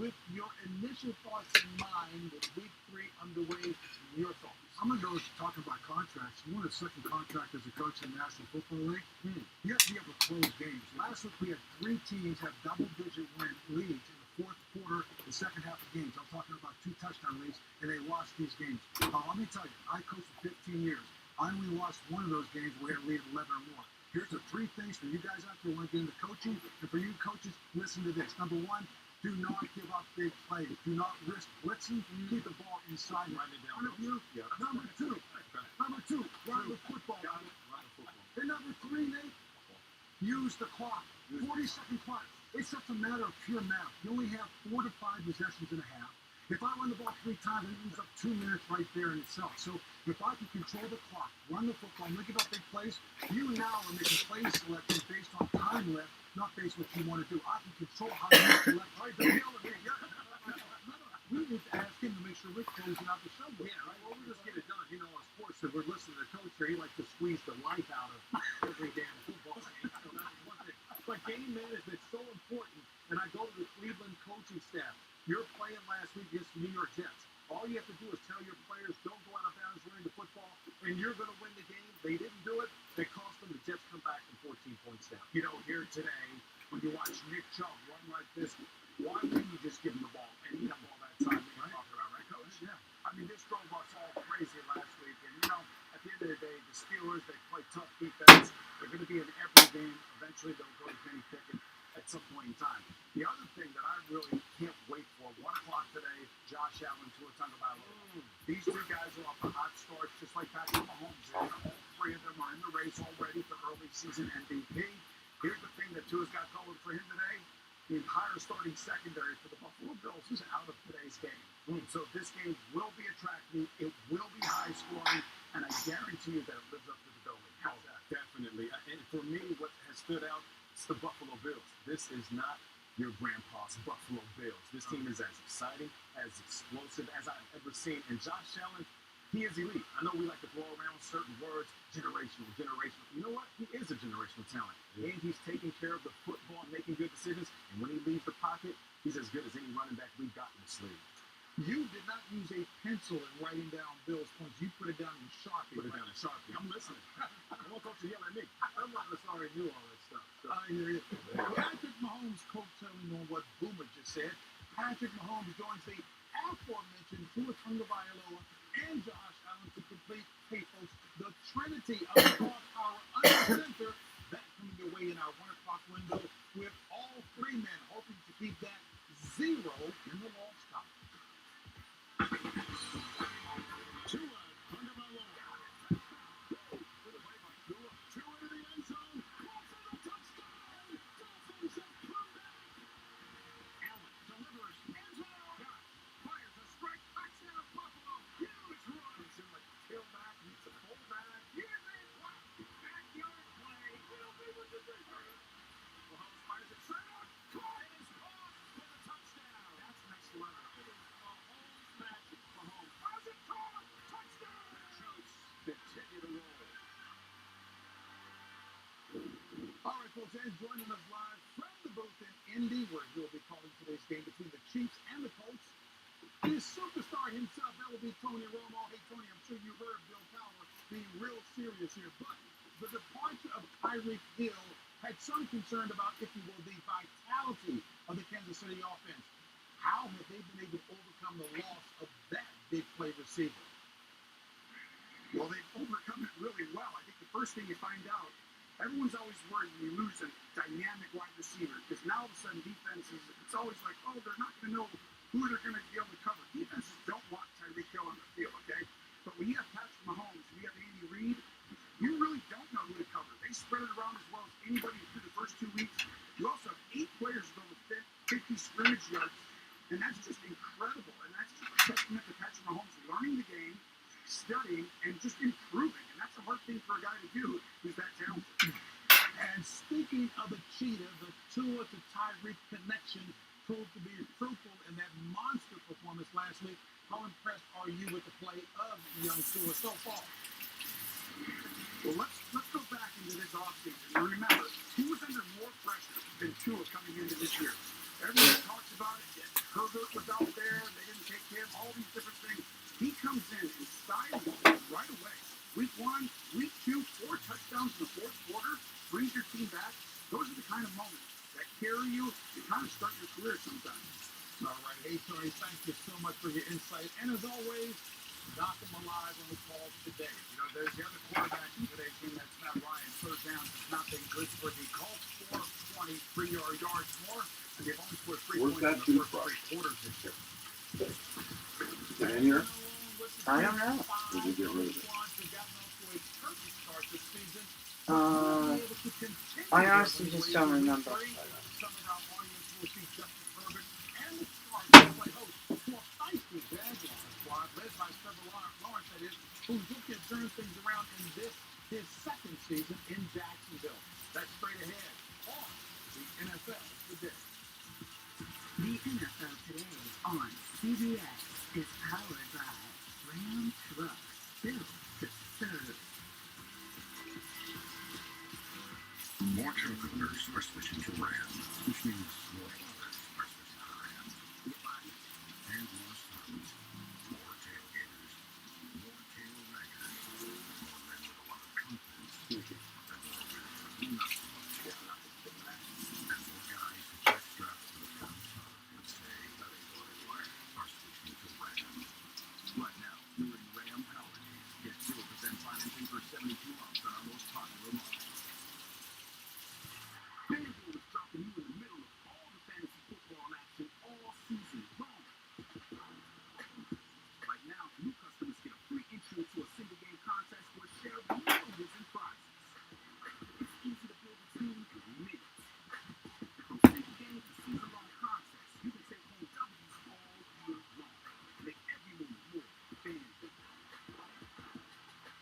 with your initial thoughts in mind, with Week 3 underway, your thoughts? I'm going to go talking about contracts. You want a second contract as a coach in the National Football League? You have to be able to close games. Last week we had 3 teams have double-digit win leads in the fourth quarter, the second half of games. I'm talking about 2 touchdown leads, and they lost these games. Let me tell you, I coached for 15 years. I only lost one of those games where we had a lead of 11 or more. Here's the 3 things for you guys out there who want to get into coaching, and for you coaches, listen to this. Number 1, do not give up big plays. Do not risk blitzing. Keep the ball inside. Write it down. Number two, run the football. And number 3, Nate, use the clock. 40-second clock. It's just a matter of pure math. You only have 4 to 5 possessions in a half. If I run the ball 3 times, I use up 2 minutes right there in itself. So if I can control the clock, run the football, and give up big plays, you now are making play selections based on time left, not based on what you want to do. I can control how you select. Right, don't yell at me. We need to ask him to make sure we're closing out the show. Yeah, right. Well, we'll just get it done. You know, of course, if we're listening to Coach here, he likes to squeeze the life out of every damn football game. So that's one thing. But game management is so important. And I go to the Cleveland coaching staff. You're playing last week against the New York Jets. All you have to do is tell your players, don't go out of bounds running the football, and you're going to win the game. They didn't do it. They cost them. The Jets come back from 14 points down. You know, here today, when you watch Nick Chubb run like this, why wouldn't you just give him the ball and eat up all that time that you're talking about, right, Coach? Yeah. I mean, this drove us all crazy last week. And, you know, at the end of the day, the Steelers, they play tough defense. They're going to be in every game. Eventually, they'll go to Kenny Pickett at some point in time. The other thing that I really can't wait for, 1 o'clock today, Josh Allen, Tua Tagovailoa. These 2 guys are off the hot starts, just like Patrick Mahomes. All 3 of them are in the race already for early season MVP. Here's the thing that Tua's got going for him today. The entire starting secondary for the Buffalo Bills is out of today's game. So this game will be attractive. It will be high scoring, and I guarantee you that it lives up to the billing. How's that? Definitely. And for me, what has stood out is the Buffalo Bills. This is not your grandpa's Buffalo Bills. This team is as exciting, as explosive as I've ever seen. And Josh Allen, he is elite. I know we like to throw around certain words, generational. You know what? He is a generational talent. And he's taking care of the football and making good decisions. And when he leaves the pocket, he's as good as any running back we've got in this league. You did not use a pencil in writing down Bill's points. You put it down in Sharpie. Put it down in Sharpie. I'm listening. I want Coach to yell at me. I'm not sorry I knew all that stuff. So. I hear you. Patrick Mahomes coattailing on what Boomer just said. Patrick Mahomes joins the aforementioned Tua Tagovailoa and Josh Allen to complete, hey folks, the trinity of star power under center. That coming your way in our 1 o'clock window with all 3 men hoping to keep that 0 in the loss column. Tua Tagovailoa. To the play by Tua. Tua into the end zone. Close for the touchdown. Dolphins have come back. Allen delivers. End zone. Fires a strike. Touchdown Buffalo. Huge run. It's in like tailback. Meets a fullback. Here's a block. Backyard play. It'll be with the defense. Mahomes fires it straight out. Caught. It is caught for the touchdown. That's next level. It is Mahomes magic. Mahomes has it caught. Touchdown. The Chiefs continue to roll. All right, folks, and joining us live from the booth in Indy, where he'll be calling today's game between the Chiefs and the Colts, is superstar himself. That will be Tony Romo. Hey, Tony, I'm sure you heard Bill Cowher being real serious here, but the departure of Tyreek Hill had some concern about, if you will, the vitality of the Kansas City offense. How have they been able to overcome the loss of that big play receiver? Well, they've overcome it really well. I think the first thing you find out, everyone's always worried when you lose a dynamic wide receiver, because now all of a sudden defenses, it's always like, oh, they're not going to know who they're going to be able to cover. Defenses don't want Tyreek Hill on the field, okay? But when you have Patrick Mahomes, when you have Andy Reid, you really don't know who to cover. They spread it around as well as anybody through the first 2 weeks. You also have 8 players go with 50 scrimmage yards, and that's just incredible. And that's just a testament to Patrick Mahomes learning the game, studying, and just improving. And that's a hard thing for a guy to do who's that talented. And speaking of a cheetah, the Tua to Tyreek connection proved to be fruitful in that monster performance last week. How impressed are you with the play of young Tua so far? Well, let's go back into this offseason. And remember, he was under more pressure than Tua coming into this year. Everyone talks about it. Herbert was out there. They didn't take care of all these different things. He comes in and styles right away. Week 1, week 2, 4 touchdowns in the fourth quarter. Brings your team back. Those are the kind of moments that carry you and kind of start your career sometimes. All right, hey, Tori, thank you so much for your insight. And as always, knock them alive on the call today. You know, there's the other quarterback in today's game. That's Matt Ryan. Third down has not been good for the Colts. 423 yards more. And they've only scored 3 points in the first 3 quarters this year. Is it in here? I don't know. Did you get rid of it? I honestly just don't remember. Who's looking to turn things around in this, his second season in Jacksonville. That's straight ahead on the NFL Today. The NFL Today on CBS is powered by Ram Trucks, built